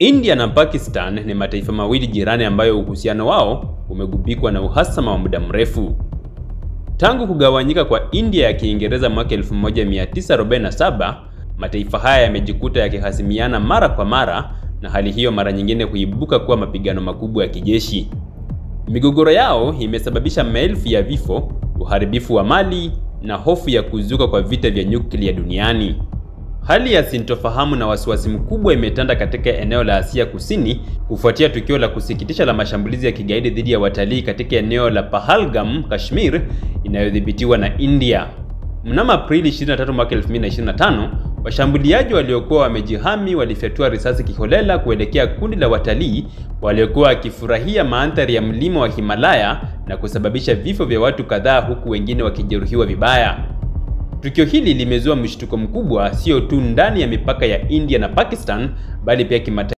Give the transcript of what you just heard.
India na Pakistan ni mataifa mawili jirani ambayo uhusiano wao umegubikwa na uhasama wa muda mrefu. Tangu kugawanyika kwa India ya Kiingereza mwaka 1947, mataifa haya yamejikuta yakihasimiana mara kwa mara, na hali hiyo mara nyingine kuibuka kuwa mapigano makubwa ya kijeshi. Migogoro yao imesababisha maelfu ya vifo, uharibifu wa mali na hofu ya kuzuka kwa vita vya nyuklia duniani. Hali ya sintofahamu na wasiwasi mkubwa imetanda katika eneo la Asia Kusini kufuatia tukio la kusikitisha la mashambulizi ya kigaidi dhidi ya watalii katika eneo la Pahalgam, Kashmir, inayodhibitiwa na India. Mnamo Aprili 23 mwaka 2025, washambuliaji waliokuwa wamejihami walifyatua risasi kiholela kuelekea kundi la watalii waliokuwa wakifurahia mandhari ya mlima wa Himalaya na kusababisha vifo vya watu kadhaa, huku wengine wakijeruhiwa vibaya. Tukio hili limezua mshtuko mkubwa sio tu ndani ya mipaka ya India na Pakistan, bali pia kimataifa.